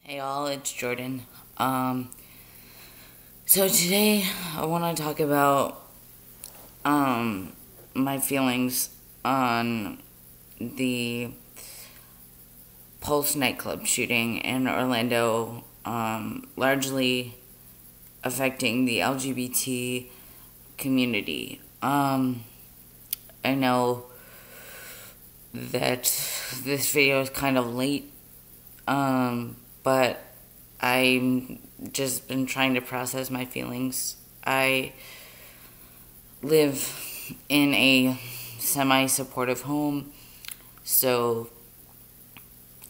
Hey all, it's Jordan. So today I want to talk about my feelings on the Pulse nightclub shooting in Orlando, largely affecting the LGBT community. I know that this video is kind of late, but I'm just been trying to process my feelings. I live in a semi-supportive home, so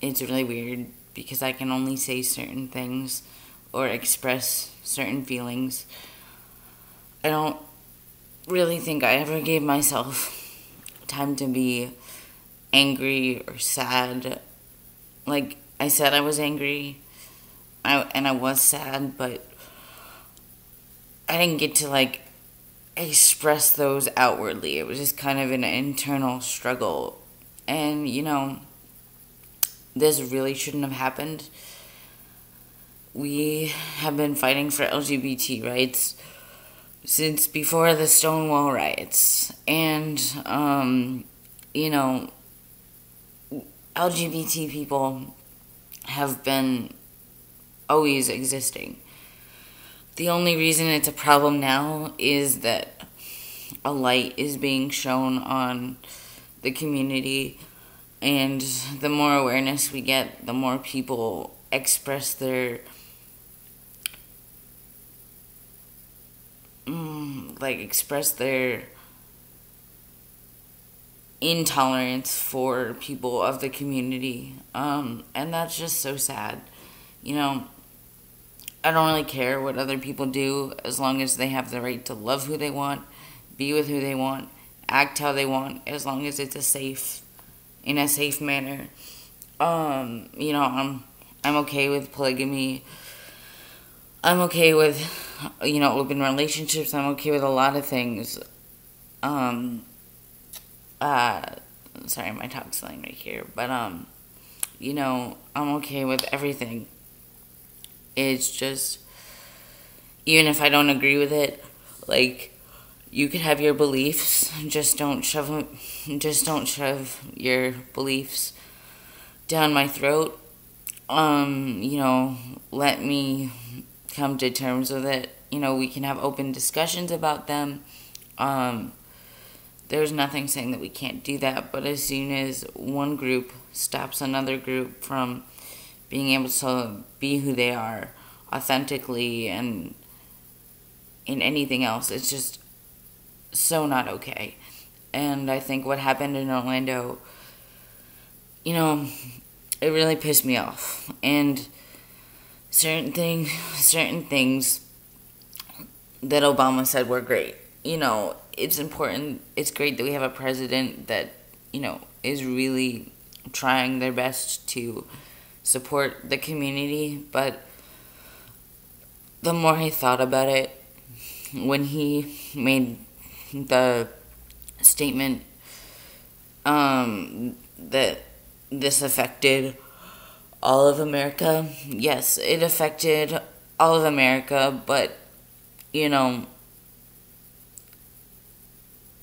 it's really weird because I can only say certain things or express certain feelings. I don't really think I ever gave myself time to be angry or sad. Like, I said I was angry, and I was sad, but I didn't get to, express those outwardly. It was just kind of an internal struggle. And, this really shouldn't have happened. We have been fighting for LGBT rights since before the Stonewall riots. And, LGBT people have been always existing. The only reason it's a problem now is that a light is being shown on the community, and the more awareness we get, the more people express their express their intolerance for people of the community. And that's just so sad. I don't really care what other people do as long as they have the right to love who they want, be with who they want, act how they want, as long as it's in a safe manner. I'm okay with polygamy. I'm okay with, open relationships. I'm okay with a lot of things. Sorry, my tongue's slang right here. But, I'm okay with everything. It's just, even if I don't agree with it, you can have your beliefs, just don't shove your beliefs down my throat. Let me come to terms with it. We can have open discussions about them. There's nothing saying that we can't do that, but as soon as one group stops another group from being able to be who they are authentically and in anything else, it's just so not okay. And I think what happened in Orlando, it really pissed me off. And certain things that Obama said were great. It's important. It's great that we have a president that, is really trying their best to support the community. But the more I thought about it, when he made the statement that this affected all of America, yes, it affected all of America, but,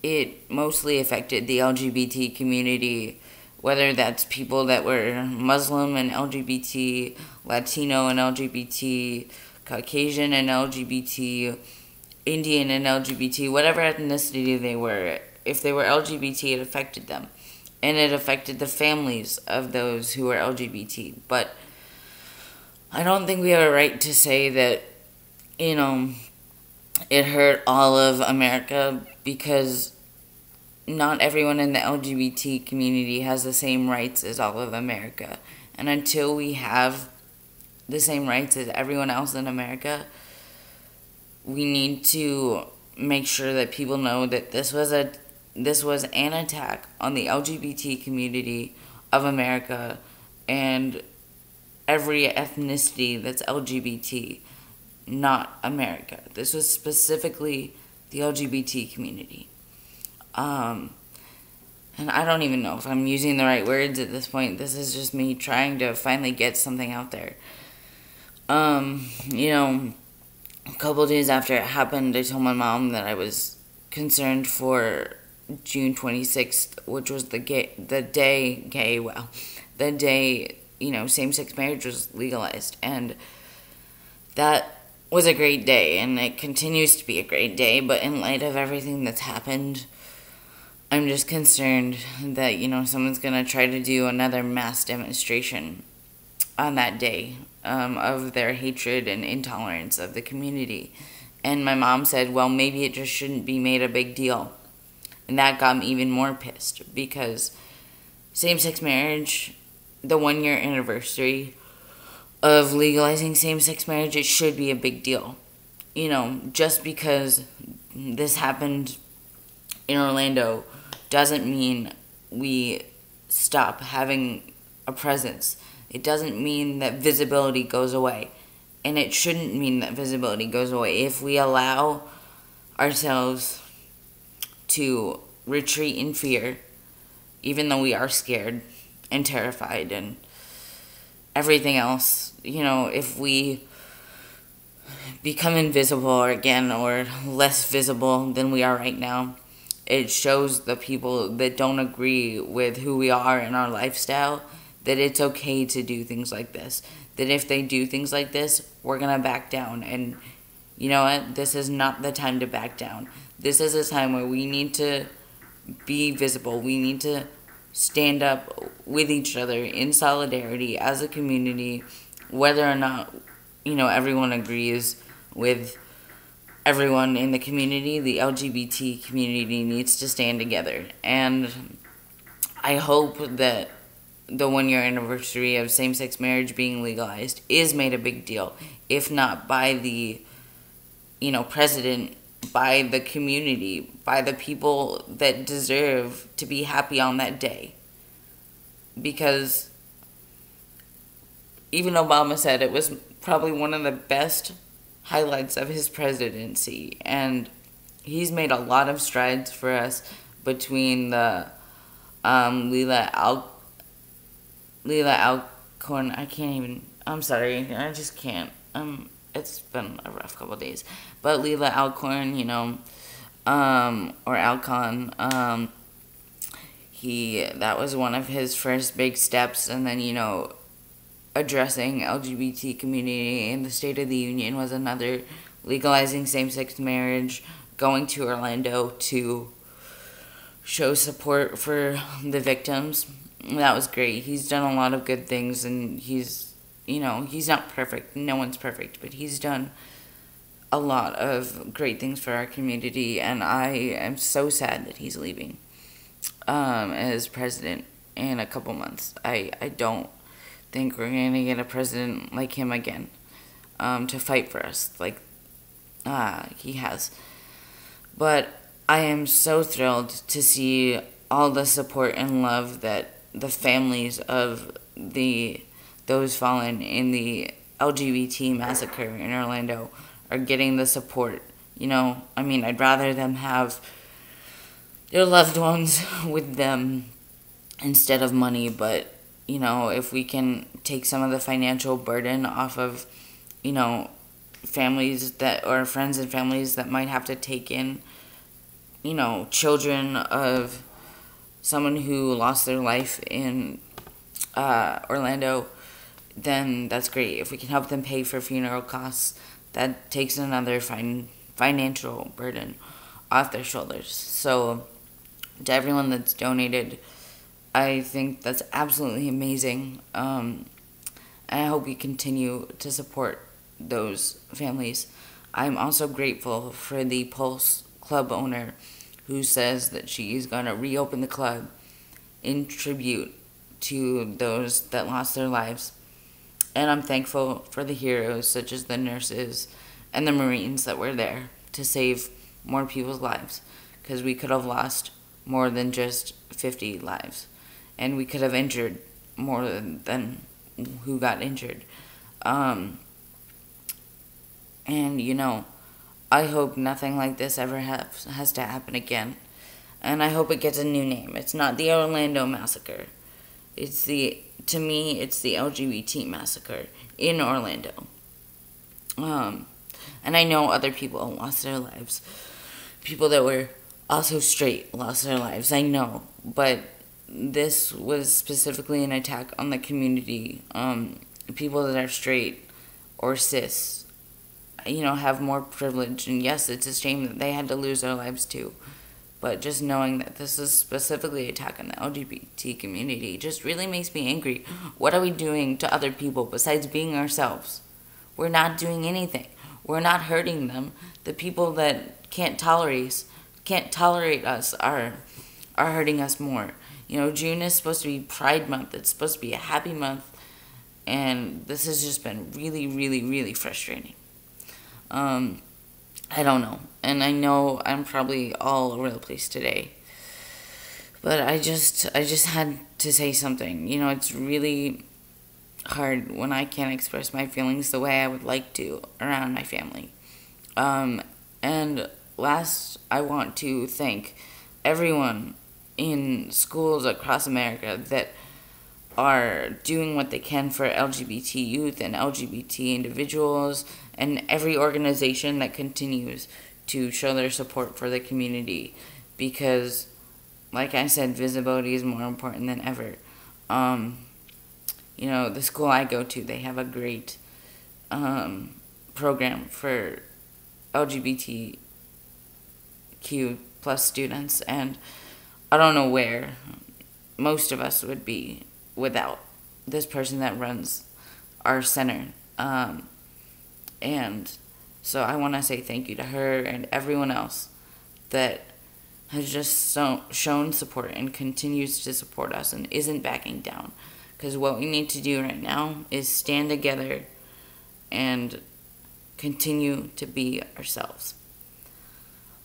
it mostly affected the LGBT community, whether that's people that were Muslim and LGBT, Latino and LGBT, Caucasian and LGBT, Indian and LGBT, whatever ethnicity they were. If they were LGBT, it affected them. And it affected the families of those who were LGBT. But I don't think we have a right to say that, it hurt all of America, because not everyone in the LGBT community has the same rights as all of America. And until we have the same rights as everyone else in America, we need to make sure that people know that this was an attack on the LGBT community of America and every ethnicity that's LGBT, not America. This was specifically the LGBT community. And I don't even know if I'm using the right words at this point. This is just me trying to finally get something out there. You know, a couple days after it happened, I told my mom that I was concerned for June 26th, which was the day, same-sex marriage was legalized. And that was a great day, and it continues to be a great day, but in light of everything that's happened, I'm just concerned that, someone's going to try to do another mass demonstration on that day of their hatred and intolerance of the community. And my mom said, well, maybe it just shouldn't be made a big deal. And that got me even more pissed, because same-sex marriage, the 1-year anniversary of legalizing same-sex marriage, it should be a big deal. Just because this happened in Orlando doesn't mean we stop having a presence. It doesn't mean that visibility goes away. And it shouldn't mean that visibility goes away. If we allow ourselves to retreat in fear, even though we are scared and terrified and everything else, if we become invisible again, or less visible than we are right now, it shows the people that don't agree with who we are and our lifestyle that it's okay to do things like this. That if they do things like this, we're going to back down. And you know what? This is not the time to back down. This is a time where we need to be visible. We need to stand up with each other in solidarity as a community, whether or not, everyone agrees with everyone in the community. The LGBT community needs to stand together. And I hope that the 1-year anniversary of same-sex marriage being legalized is made a big deal, if not by the, president, by the community, by the people that deserve to be happy on that day. Because even Obama said it was probably one of the best highlights of his presidency, and he's made a lot of strides for us between the Leila Alcorn. I'm sorry, I just can't. It's been a rough couple of days. But Leila Alcorn, or Alcon, that was one of his first big steps. And then, addressing LGBT community in the State of the Union was another. Legalizing same-sex marriage, going to Orlando to show support for the victims. That was great. He's done a lot of good things, and he's not perfect. No one's perfect, but he's done a lot of great things for our community, and I am so sad that he's leaving as president in a couple months. I don't think we're going to get a president like him again to fight for us like he has. But I am so thrilled to see all the support and love that the families of those fallen in the LGBT massacre in Orlando are getting the support. I'd rather them have their loved ones with them instead of money, but, if we can take some of the financial burden off of, families or friends and families that might have to take in, children of someone who lost their life in Orlando, then that's great. If we can help them pay for funeral costs, that takes another financial burden off their shoulders. So, to everyone that's donated, I think that's absolutely amazing. And I hope we continue to support those families. I'm also grateful for the Pulse Club owner who says that she's going to reopen the club in tribute to those that lost their lives. And I'm thankful for the heroes such as the nurses and the Marines that were there to save more people's lives, because we could have lost more than just 50 lives, and we could have injured more than who got injured. And I hope nothing like this ever has to happen again. And I hope it gets a new name. It's not the Orlando Massacre. To me, it's the LGBT Massacre in Orlando. And I know other people lost their lives. People that were also straight lost their lives, I know. But this was specifically an attack on the community. People that are straight or cis, have more privilege. And yes, it's a shame that they had to lose their lives too. But just knowing that this is specifically an attack on the LGBT community just really makes me angry. What are we doing to other people besides being ourselves? We're not doing anything. We're not hurting them. The people that can't tolerate us are hurting us more. June is supposed to be Pride Month. It's supposed to be a happy month. And this has just been really, really, really frustrating. I don't know. And I know I'm probably all over the place today. But I just had to say something. It's really hard when I can't express my feelings the way I would like to around my family. And last, I want to thank everyone in schools across America that are doing what they can for LGBT youth and LGBT individuals, and every organization that continues to show their support for the community, because, like I said, visibility is more important than ever. The school I go to, they have a great program for LGBTQ plus students, and I don't know where most of us would be without this person that runs our center. And so I want to say thank you to her and everyone else that has just shown support and continues to support us and isn't backing down. Because what we need to do right now is stand together and continue to be ourselves.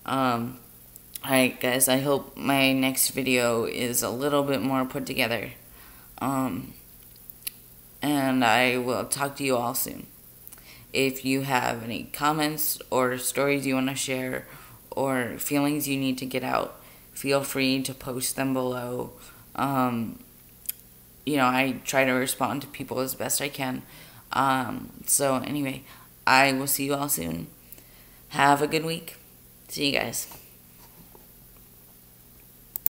Alright guys, I hope my next video is a little bit more put together. And I will talk to you all soon. If you have any comments or stories you want to share or feelings you need to get out, feel free to post them below. I try to respond to people as best I can. So anyway, I will see you all soon. Have a good week. See you guys.